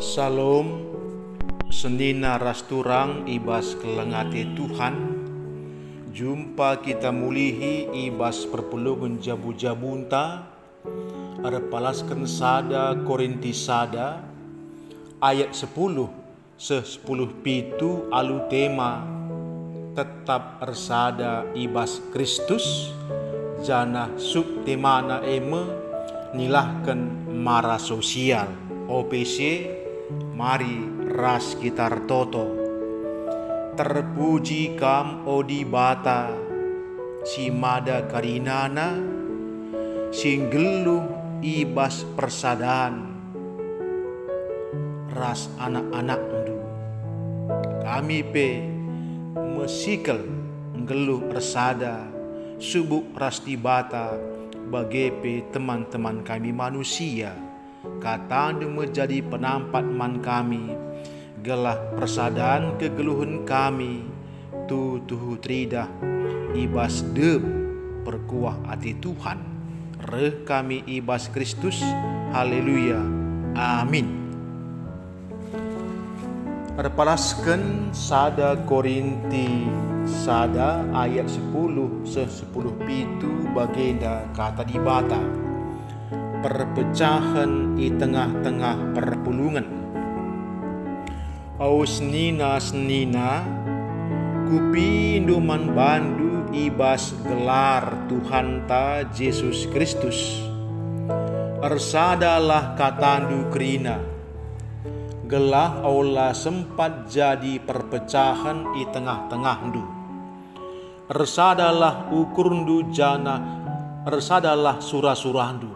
Salam senina rasturang ibas kelengate Tuhan. Jumpa kita mulihi ibas perpulungan jabu-jabunta. Ada palaskan sada Korinti sada ayat 10 pitu alu tema tetap ersada ibas Kristus jana sub temana eme nilahkan mara sosial OPC. Mari ras gitar toto. Terpuji kam odi bata si mada karinana singgelu ibas persadaan ras anak-anak ndu. Kami pe mesikel nggeluh ersada subuk ras tibata bagepe teman-teman kami manusia. Kata menjadi penampat man kami gelah persadaan kegeluhan kami tuh tridah ibas deb perkuah hati Tuhan reh kami ibas Kristus. Haleluya, amin. Perpalaskan sada Korinti sada ayat 10 pitu bagenda kata dibata perpecahan di tengah-tengah perpulungan. Aus nina kupindo man bandu ibas gelar Tuhan ta Yesus Kristus. Ersadalah katandu kerina gelah aula sempat jadi perpecahan di tengah-tengah ndu. Ersadalah ukurndu jana ersadalah surah-surandu.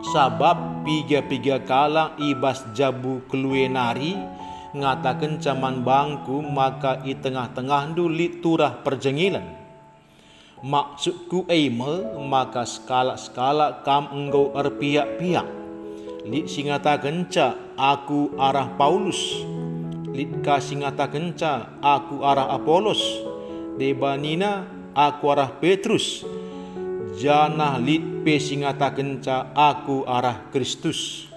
Sabab piga kala ibas jabu keluenari ngatakan caman bangku maka i tengah-tengah dulit turah perjengilan. Maksudku eime maka skala kam enggau erpiak-piak. Lit singata kenca aku arah Paulus. Lit ka singata kenca aku arah Apolos. Debanina aku arah Petrus. Janah lit pe singata kenca aku arah Kristus.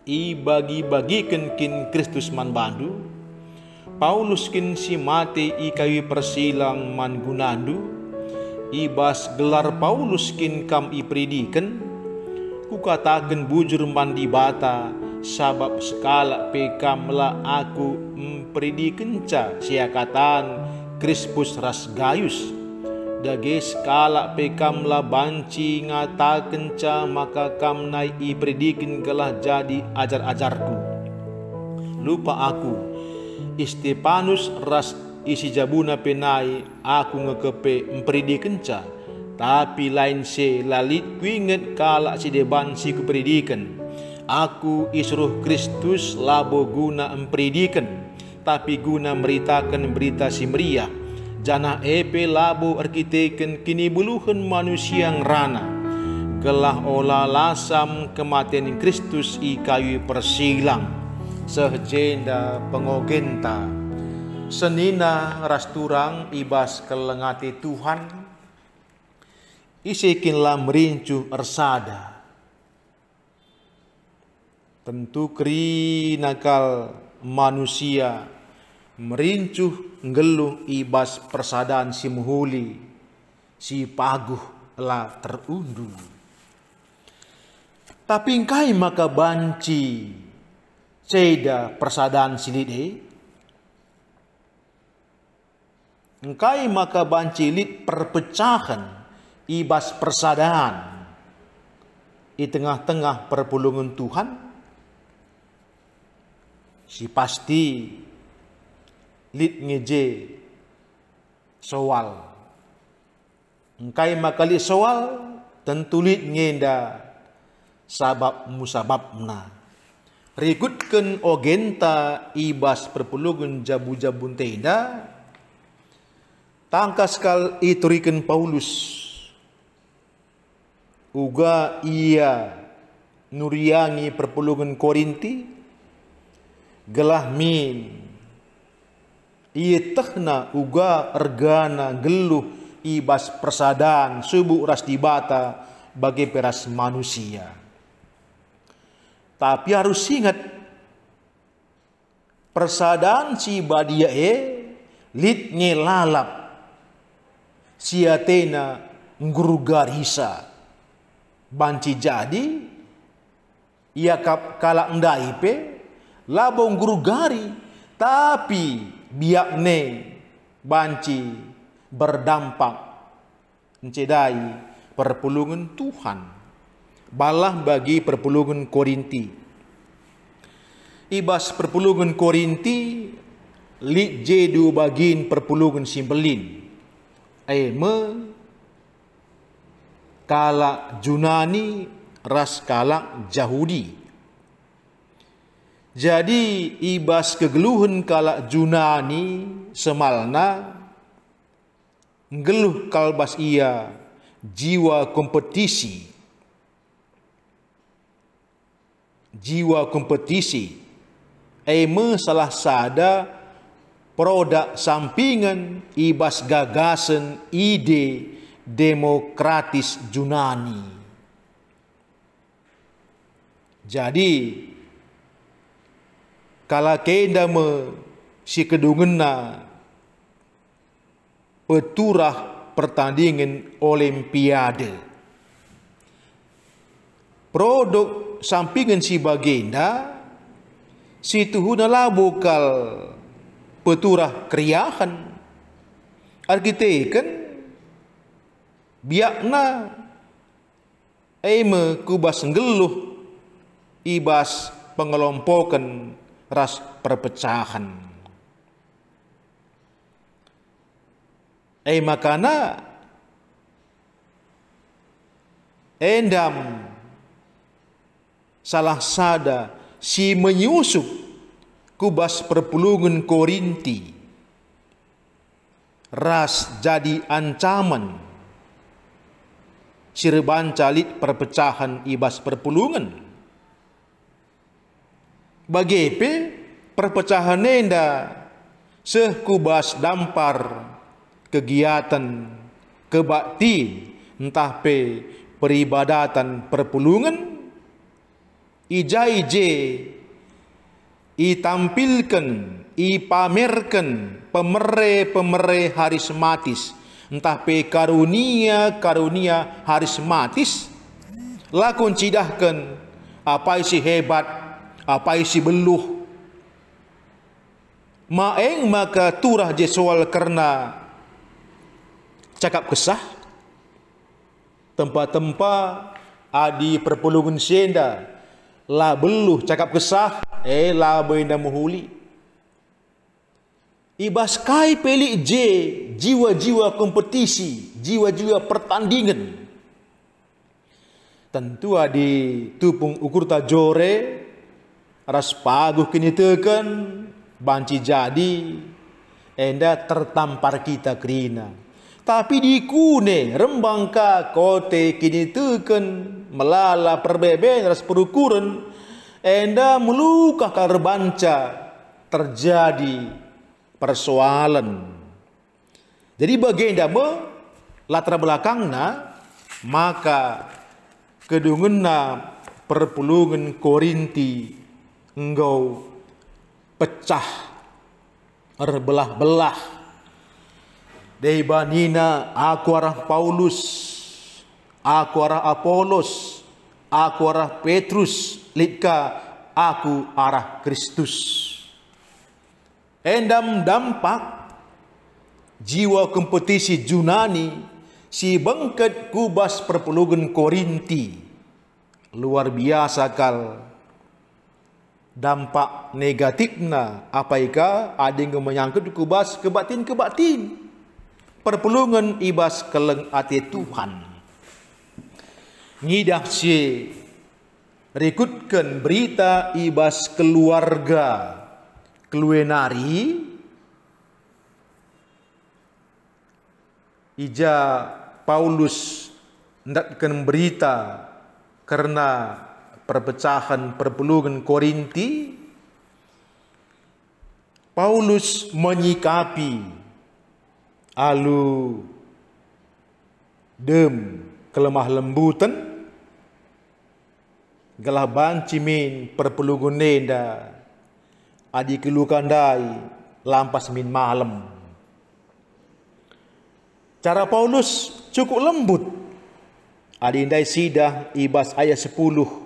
I bagi-bagikan kin Kristus man bandu. Paulus kin si mate i kawi persilang man gunandu. Ibas gelar Paulus kin kam i prediken. Ku katakan bujur man di bata sabab skala pe kam la aku predikenca siakatan Crispus ras Gaius. Dage skala pe kam la banci ngata kenca maka kam nai i predikin gelah jadi ajar-ajarku. Lupa aku Stefanus ras isi jabuna penai aku ngekepe mempredikenca. Tapi lain se lalit kuinget kala si deban si kupredikan. Aku isruh Kristus labo guna mempredikan, tapi guna meritakan berita si meriah. Janah epe labo arkiteken kini buluhan manusia yang rana. Gelah olah lasam kematian Kristus i kayu persilang. Sehjenda pengogenta. Senina rasturang ibas kelengati Tuhan. Isikinlah merincuh ersada. Tentu kri nakal manusia merincuh ngeluh ibas persadaan si muhuli si paguh lah terundu. Tapi engkai maka banci ceda persadaan silide. Engkai maka banci lit perpecahan ibas persadaan di tengah-tengah perpulungan Tuhan. Si pasti lit ngeje soal. Engkai makali soal tentu lit ngenda sabab musababna. Rikutkan ogenta ibas perpulungan jabu-jabun tenda. Tangkas kal iturikan Paulus. Uga ia nuriangi perpulungan Korinti. Gelah min ia tehna uga ergana geluh ibas persadaan subuh ras dibata bagi peras manusia. Tapi harus ingat persadaan si badia lit ngelalap siatena nggurugar hisa banci jadi ia kala ndaipe labong gurugari tapi biakne banci berdampak mencedai perpulungan Tuhan balah bagi perpulungan Korinti. Ibas perpulungan Korinti lit jedu bagin perpulungan simbelin kala Junani ras kala Yahudi. Jadi ibas kegeluhan kala Junani semalna ngeluh kalbas ia jiwa kompetisi. Jiwa kompetisi salah sada produk sampingan ibas gagasan ide demokratis Junani. Jadi kala kenda si kedungena peturah pertandingan olimpiade. Produk sampingan si bagenda si tuhuna labokal peturah kriahan arkiteken biakna kubas ngeluh ibas pengelompokan ras perpecahan. Makana endam salah sada si menyusup kubas perpulungan Korinti ras jadi ancaman sirban calit perpecahan ibas perpulungan. Bagepe perpecahan nenda sekubas dampar kegiatan kebakti entah pe peribadatan perpulungan ije itampilkan ipamerkan pemere harismatis entah pe karunia harismatis lakon cidahkan apa isi hebat apa isi beluh maeng maka turah je soal karena cakap kesah tempat-tempat adi perpulungan senda la beluh cakap kesah la benda muhuli ibas kai pelik jiwa-jiwa kompetisi jiwa-jiwa pertandingan tentu adi tupung ukur tajore ras paguh kini tekan banci jadi enda tertampar kita kerina tapi di kune rembangka kote kini teken melala perbeben ras perukuran enda melukah karbanca terjadi persoalan. Jadi bagenda latar belakangna maka kedungenna perpulungan Korinti engkau pecah berbelah-belah. Debanina aku arah Paulus, aku arah Apolos, aku arah Petrus, litka aku arah Kristus. Endam dampak jiwa kompetisi Junani si bengket kubas perpulungan Korinti luar biasa kal dampak negatifna apaika ada yang menyangkut kubas kebatin perpulungan ibas keleng ati Tuhan ngidah si rekutkan berita ibas keluarga keluenari ija Paulus ndakkan berita karena perpecahan perpulungan Korinti. Paulus menyikapi alu dem kelemah lembutan gelah banci min perpulungan nenda adi kelukandai lampas min malam. Cara Paulus cukup lembut. Adi indai sidah ibas ayat 10.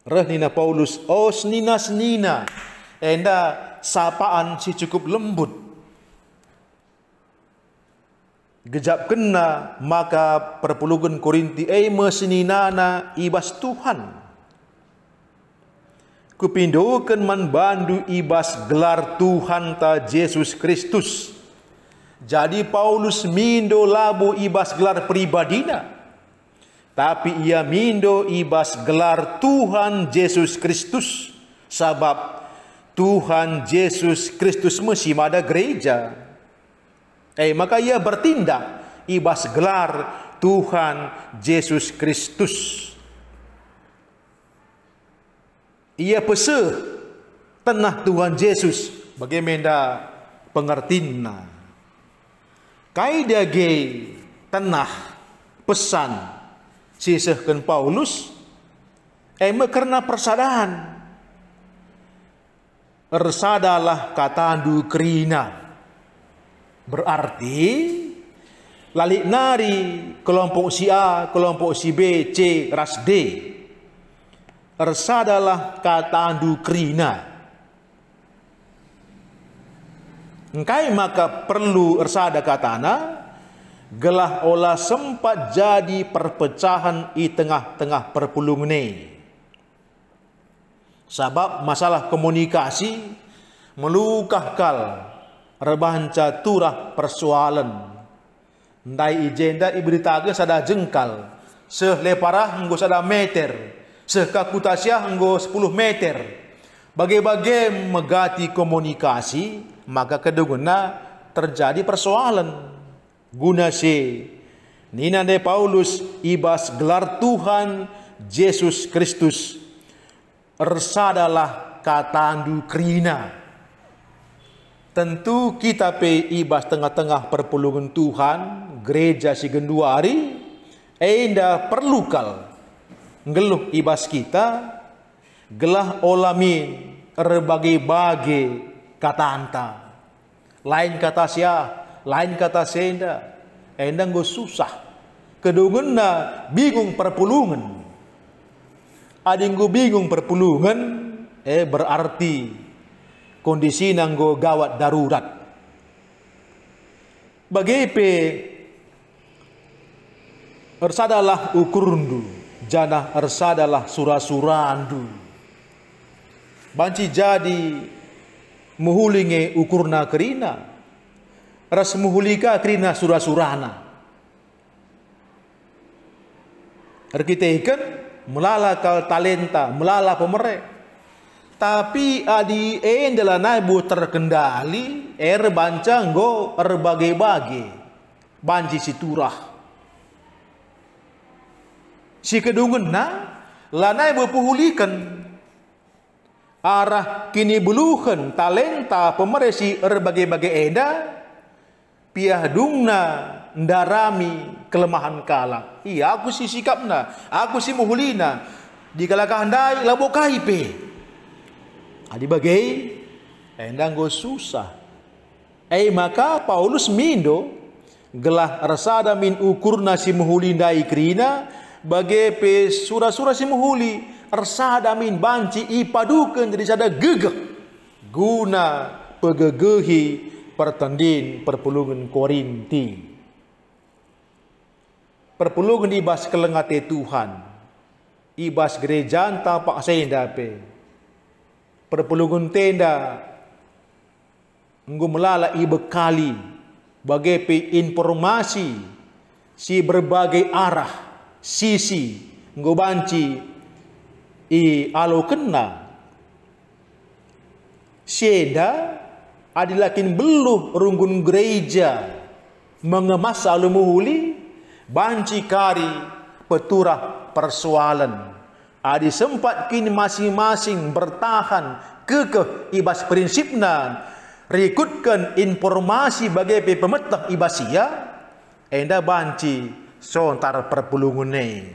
Nina Paulus, oh senina, enda sapaan si cukup lembut. Gejap kena maka perpuluhan Korinti meseninana ibas Tuhan. Kupindokan man bandu ibas gelar Tuhan ta Yesus Kristus. Jadi Paulus mindo labu ibas gelar pribadina. Tapi ia mindo ibas gelar Tuhan Yesus Kristus. Sebab Tuhan Yesus Kristus masih ada gereja. Maka ia bertindak ibas gelar Tuhan Yesus Kristus. Ia peseh tenah Tuhan Yesus bagaimana pengertina. Kaida ge tenah pesan sisehkan Paulus karena persadahan. Ersadalah katandu kerina. Berarti lalik nari kelompok si A, kelompok si B, C, ras D. Ersadalah katandu kerina. Engkai maka perlu ersada katana gelah olah sempat jadi perpecahan di tengah-tengah perpulung ni. Sebab masalah komunikasi melukahkal rebanca turah persoalan. Ndai ijenda iberitaga sada jengkal. Sehleparah enggo sada meter. Sehkakutasiah enggo 10 meter. Bagai-bagai megati komunikasi, maka kedunguna terjadi persoalan. Guna si nina de Paulus ibas gelar Tuhan Yesus Kristus. Ersadalah katandu kerina. Tentu kita pe ibas tengah-tengah perpulungan Tuhan, gereja si genduari, enda perlukal ngeluh ibas kita, gelah olamin erbagi-bagi kata anta. Lain kata siah, lain kata senda, enda nggo susah. Kedungena bingung perpulungan. Adinggo bingung perpulungan, berarti kondisi nanggo gawat darurat. Bagepe ersadalah ukurundu, jana ersadalah surasurandu. Banci jadi muhulinge ukurna kerina, ras muhulika kerina surasurana. Arkiteken melala kal talenta, melala pemerek. Tapi adi adalah naibu terkendali, bancanggo erbage-bage, banci siturah. Si kedungan na, lanai berpuhulikan arah kini beluhan talenta pemeresi erbage-bage eda, piah dungna ndarami kelemahan kala. Iya, aku si sikapna, aku si muhulina, di kala kahandai labo kaipe. Adi bagai endang go susah. Maka Paulus mindo gelah rasada min ukurna si muhuli ndai krina bagai pe sura-sura si muhuli rasada min banci ipadukan jadi sada gegek guna pegegehi pertandin perpulungan Korinti. Perpulungan ibas kelengate Tuhan, ibas gereja tapak senda pe. Perpulungan tenda nggo melala ibekali bagai pe informasi si berbagai arah sisi nggo banci i alo kena sienda adilakin beluh runggun gereja mengemas alu muhuli banci kari peturah persoalan. Adi sempat kini masing-masing bertahan kekeh ibas prinsipna, rikutkan informasi bagai pemetah ibasia, enda banci sontar perpulungune.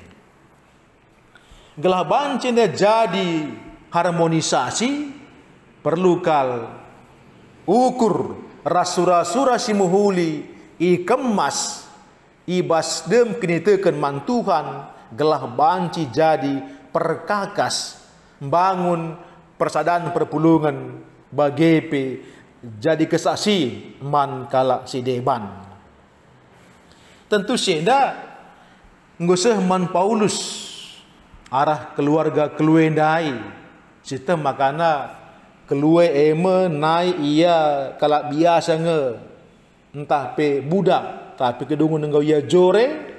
Gelah banci enda jadi harmonisasi perlu kal ukur rasura-sura si muhuli ikemas ibas dem kenitekan mantuhan gelah banci jadi perkakas bangun persadaran perpulungan bagepe jadi kesaksi man kala si deban. Tentu sienda ngusah man Paulus arah keluarga keluendai sistem makana kelue eme nai ia kala biasa nge entah pe budak tapi kedungun engkau ia jore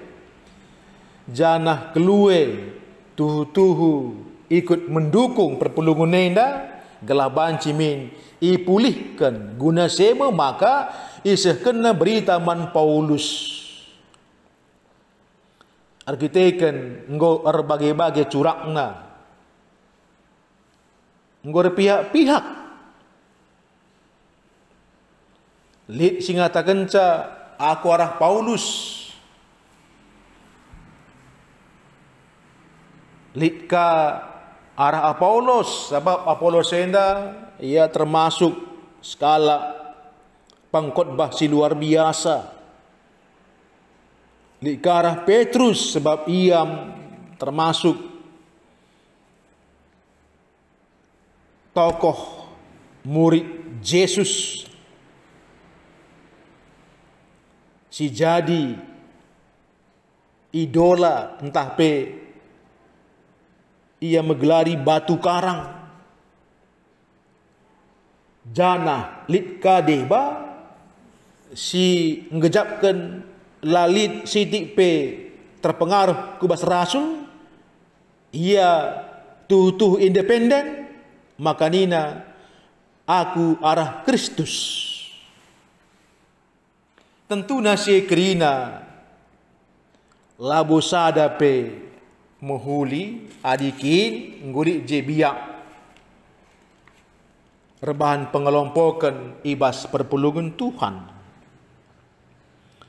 janah kelue tuhu-tuhu ikut mendukung perpulungan nenda gelah banci min ipulihkan guna sema maka isah kena berita man Paulus arkiteken engkau berbagai-bagai curakna engkau pihak-pihak lid singata kenca aku arah Paulus lid ka arah Apolos sebab Apolos enda ia termasuk skala pengkhotbah si luar biasa. Lid ka arah Petrus sebab ia termasuk tokoh murid Yesus si jadi idola entah pe ia menggelari batu karang jana lid ka deba si ngejapkan lalit sidik pe terpengaruh kubas rasul ia tuh independen makanina aku arah Kristus tentu nasi kerina labo sada pe muhuli adikin ngurik je biak rebahan pengelompokan ibas perpulungan Tuhan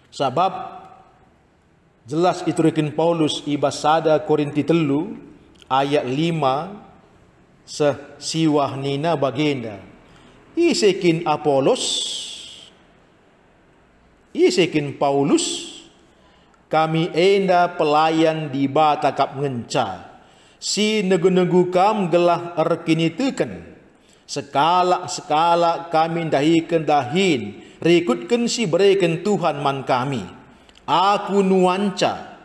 sebab jelas itu rekin Paulus ibas sada Korinti 3 ayat 5 sesiwah nina bagenda isekin Apolos isekin Paulus kami enda pelayan di bata kap ngenca si negu-negu kam gelah erkiniteken sekala kami dahikan dahin rikutkan si bereken Tuhan man kami aku nuanca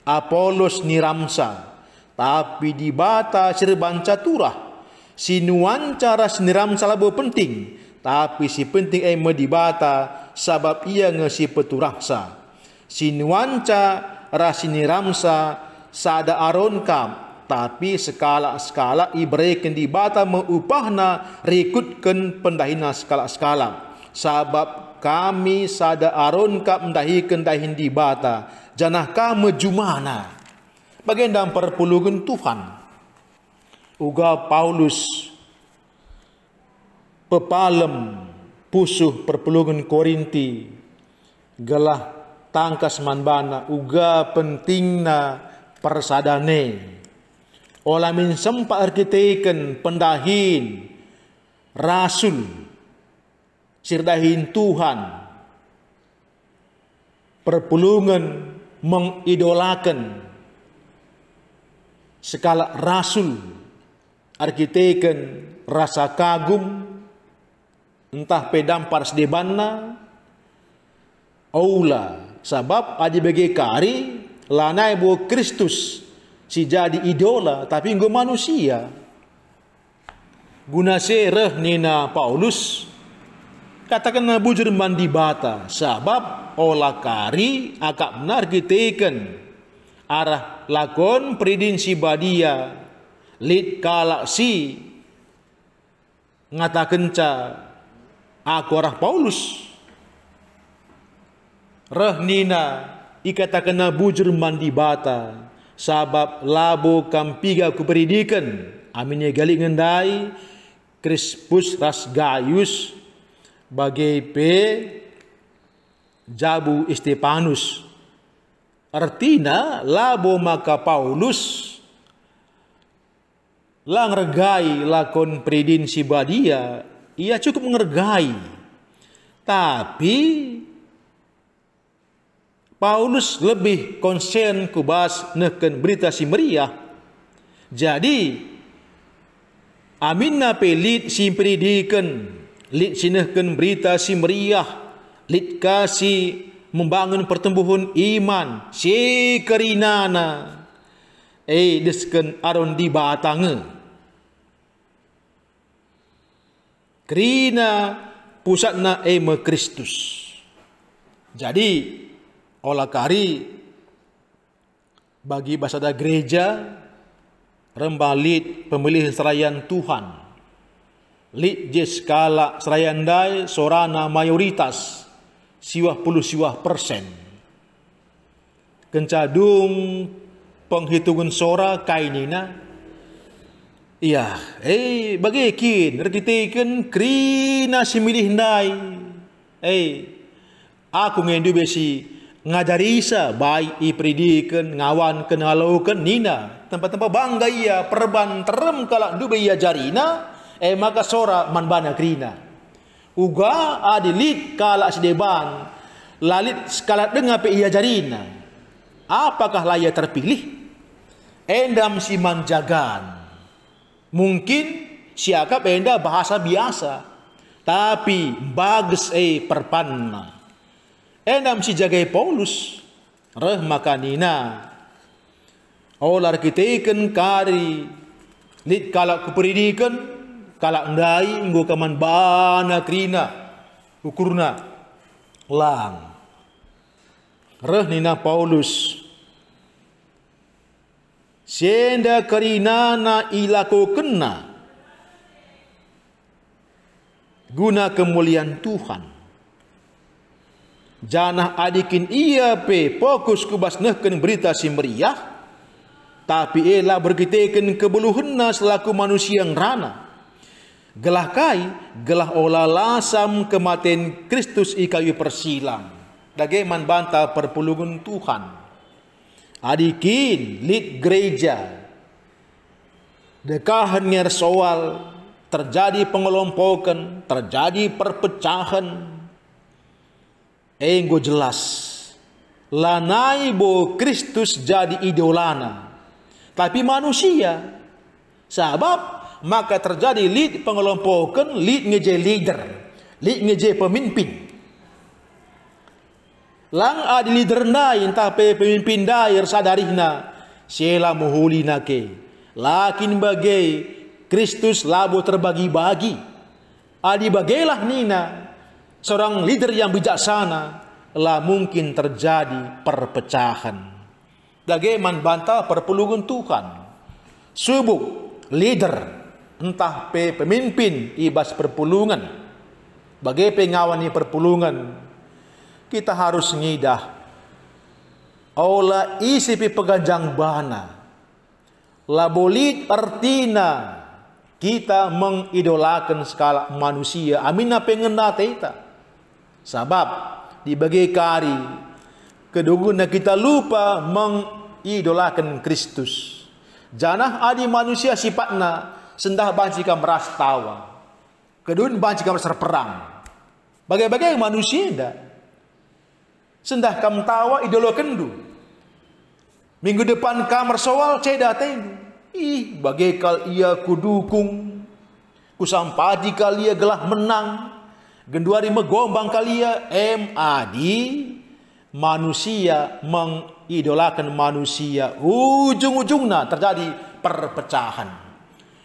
Apolos niramsa tapi di bata sirbanca turah si nuanca ras niramsa labo penting tapi si penting eme di bata sabab ia ngesi peturahsa si nuanca rasini ramsa sada aron kam tapi skala ibreken di bata meupahna rikutkan pendahina skala sabab kami sada aron kam mendahikan dahin di bata janah kami jumana bagian dalam perpulungan Tuhan uga Paulus pepalem pusuh perpulungan Korinti gelah tangkas manbana uga pentingna persadane olamin sempat arkiteken pendahin rasul sirdahin Tuhan perpulungan mengidolakan sekala rasul arkiteken rasa kagum entah pedam pars debanna aula sebab aja bagi kari lanai buat Kristus si jadi idola tapi engkau manusia guna sereh nina Paulus katakan bujur mandi bata sebab olah kari akak benar kiteken arah lakon peridin si badia lid kalak si ngatakan ca aku arah Paulus rehnina ikatakan bujur mandi bata sabab labo kampiga kuperidikan aminnya gali ngendai Crispus ras Gaius bagai pe jabu Stefanus artina labo maka Paulus Lang regai lakon Peridin Sibadia, ia cukup mengergai. Tapi Paulus lebih konsen kubas neken berita si meriah. Jadi aminna pelit si peridikan, lit sinehken berita si meriah, lit kasih membangun pertumbuhan iman, si kerinana, desken aron di batange. Kerina pusatna me Kristus. Jadi olah kari bagi basada gereja rembalit pemilih serayan Tuhan. Lit je skala serayan dai sorana mayoritas siwah %. Kencadung penghitungan sora kainina. Iya, bagi kin rekitekan krina similih dai. Aku ngendu besi ngajarisa baik ipridikan ngawan kenalaukan nina tempat-tempat bangga ia perban terem kalak dube ia jarina maka sora manbana krina uga adilit kalak sedeban lalit skala dengar pe ia jarina apakah laya terpilih endam si manjagan mungkin siakap enda bahasa biasa tapi bagus perpanna endam si jagai Paulus reh makanina olar kiteken kari lit kalak kuperidikan kalak ndai nggo kaman bana krina ukurna lang reh nina Paulus senda karinana ilako kena guna kemuliaan Tuhan. Janah adikin ia pe fokus kubas nehken berita si meriah, tapi ialah berkitekan kebeluhenna selaku manusia yang rana. Gelah kai, gelah olah lasam kematian Kristus i kayu persilang. Dageman bantah perpulungan Tuhan. Adikin lit gereja. Dekahan nger soal, terjadi pengelompokan, terjadi perpecahan. Enggo jelas lanai bo Kristus jadi idolana tapi manusia sebab maka terjadi lead pengelompokan lead ngeje leader lead ngeje pemimpin lang adi leader nain tapi pemimpin dair sadarihna sela muhulina ke lakin bagai Kristus labo terbagi-bagi adi bagailah nina seorang leader yang bijaksana lah mungkin terjadi perpecahan. Dageman bantah perpulungan Tuhan. Subuk leader entah pemimpin ibas perpulungan. Bagai pengawani perpulungan kita harus ngidah. Ola isi peganjang bana. Labolit artina kita mengidolakan skala manusia. Amina pengena teta. Sebab di bagai kari keduguna kita lupa mengidolakan Kristus. Janah adi manusia sifatna sendah bancika meras tawa. Kedun bancika meras perang. Bagai-bagai manusia dah. Sendah kam tawa idola kendu. Minggu depan kamar soal ceda tendu. Bagai kal ia kudukung. Kusampadi kal ia gelah menang. Genduari megombang kalia madi manusia mengidolakan manusia ujung-ujungnya terjadi perpecahan.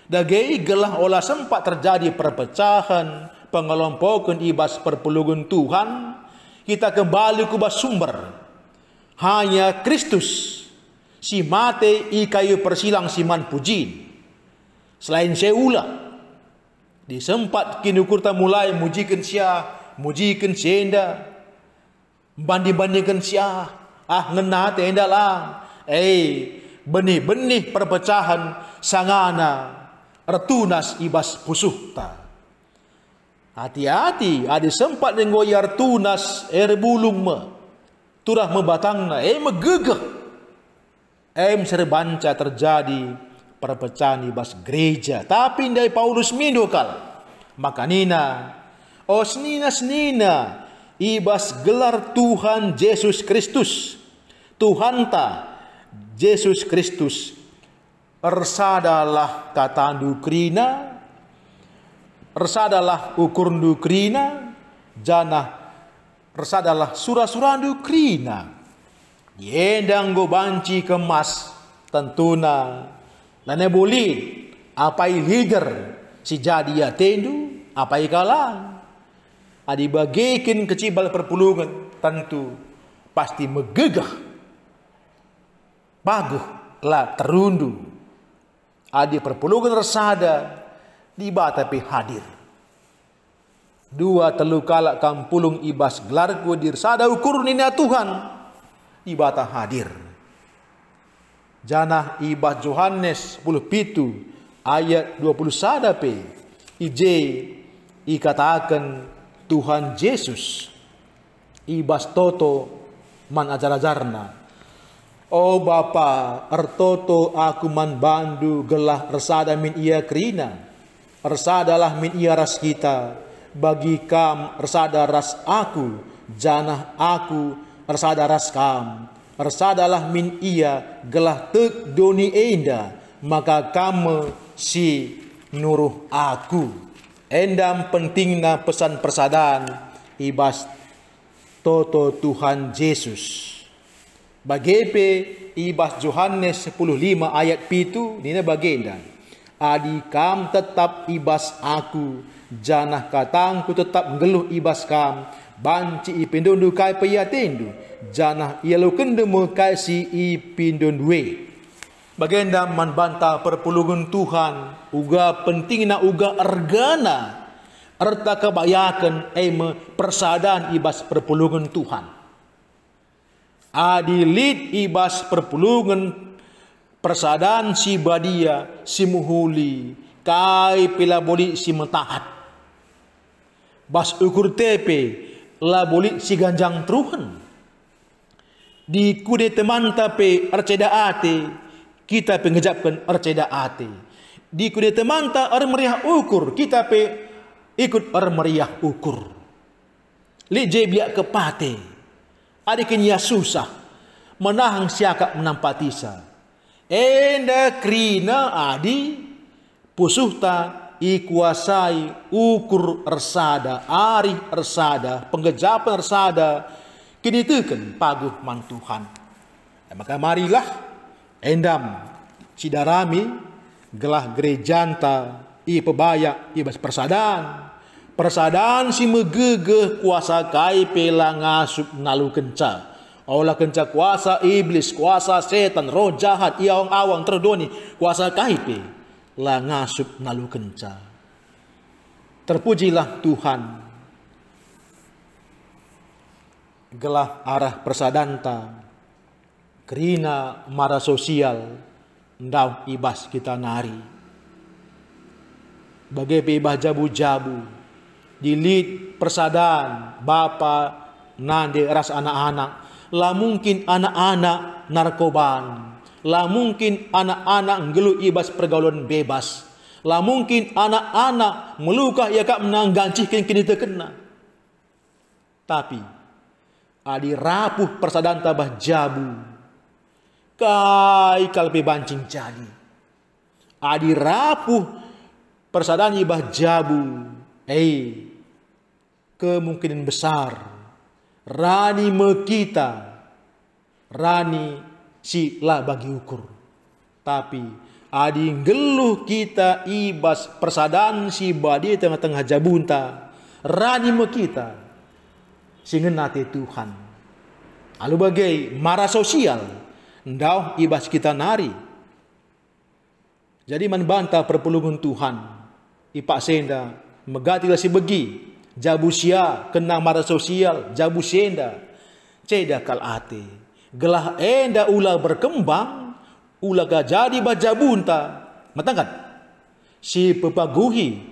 Dagai gelah olah sempat terjadi perpecahan pengelompokan ibas perpulungan Tuhan kita kembali ke bas sumber hanya Kristus si mate i kayu persilang siman pujin selain seula di sempat kini kurta mulai mujikan siah, mujikan senda, banding-bandingkan siah, ngena tenda lah, benih-benih perpecahan sangana, retunas ibas pusuhta. Hati-hati, ada sempat nenggoyar tunas bulung me, turah mebatangna, megegeh, serbanca terjadi perpecahan ibas gereja. Tapi dari Paulus mindokal. Maka nina, senina ibas gelar Tuhan Yesus Kristus. Tuhan ta Yesus Kristus. Ersadalah katandu krina. Ersadalah ukurndu krina. Janah ersadalah surah-surandu krina. Yendang go banci kemas tentuna. Lane boleh apai liger si jadi atendu apai kalang. Adi bagikin kecibal perpulungan tentu pasti megegah. Baguh lah terundu. Adi perpulungan resada di batapi hadir. 2-3 kala kampulung ibas gelarku dirsada ukur nina Tuhan ibata hadir. Janah ibas Yohanes 17 ayat 21 pe ije ikatakan Tuhan Yesus ibas toto man ajar-ajarna. Oh Bapa, ertoto aku man bandu gelah resada min ia krina. Resadalah min ia ras kita. Bagi kam resada ras aku, janah aku resada ras kam. Resadalah min ia gelah tek doni enda, maka kamu si nuruh aku. Endam pentingna pesan persadaan ibas toto Tuhan Yesus. Bagepe ibas Yohanes 10:5 ayat 7 nina bagenda. Adi kam tetap ibas aku. Janah katangku tetap ngeluh ibas kam. Banci ipindondu kai peyatendu. Janah ialu kendemu kai si ipindondwe. Bagenda man banta perpulungan Tuhan. Uga pentingna uga ergana. Erta kebayakan eme persadaan ibas perpulungan Tuhan. Adilit ibas perpulungan persadaan si badia si muhuli. Kai pila boli si mentahat. Bas ukur tepe la boli si ganjang truhan. Di kude teman tape arceda ate kita pengejapkan arceda ate. Di kude teman ta ar meriah ukur kita pe ikut ar meriah ukur. Li je biak kepate. Adikin ya susah menahang siakak menampatisa. Enda krina adi pusuhta ikuasai ukur ersada, arih ersada, penggejapan ersada, kini teken paguh man Tuhan. Maka marilah endam sidarami gelah gerejanta i pebaya ibas persadaan. Persadaan si megegeh kuasa kai pela ngasup nalu kenca. Aulah kenca kuasa iblis, kuasa setan, roh jahat, iawang-awang terdoni, kuasa kai pe la ngasup nalu kenca. Terpujilah Tuhan. Gelah arah persadanta. Kerina mara sosial. Ndau ibas kita nari. Bagai ibas jabu-jabu. Dilit persadaan. Bapa nande ras anak-anak. Lah mungkin anak-anak narkoban. Lah mungkin anak-anak ngelu ibas pergaulan bebas. Lah mungkin anak-anak melukah ia kak menanggancihkan kini terkena. Tapi adi rapuh persadaan tabah jabu. Kai kalpe bancing jadi. Adi rapuh persadaan ibah jabu. Kemungkinan besar rani mekita. Rani si lah bagi ukur. Tapi adi geluh kita ibas persadaan si badi tengah-tengah jabunta. Rani me kita singenati Tuhan. Lalu bagai mara sosial. Ndau ibas kita nari. Jadi membantah perpulungan Tuhan. Ipak senda megatilah si begi. Jabu sia kena mara sosial. Jabu senda ceda kal ate. Gelah enda ulah berkembang, ulah ga jadi bajabunta. Matangkat si pepaguhi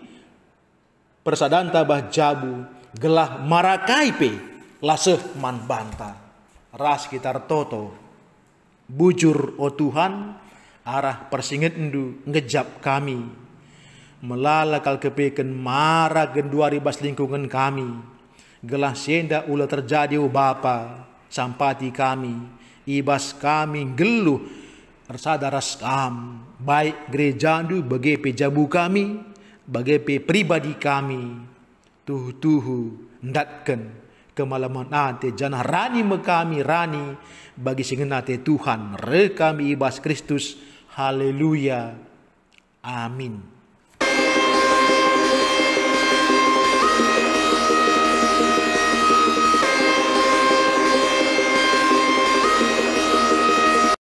persadanta bajabu gelah marakaipe laseh man banta. Ras kita toto bujur o Tuhan, arah persinget endu ngejap kami. Melalakal kepeken marah genduari bas lingkungan kami. Gelah senda ula terjadi Bapa sampati kami. Ibas kami geluh sadaras kam. Baik gereja endu bagi pejabu kami, bagi pribadi kami. Tuhu ndatken kemalaman ate janah rani mekami rani bagi singenate Tuhan rekami ibas Kristus. Haleluya. Amin.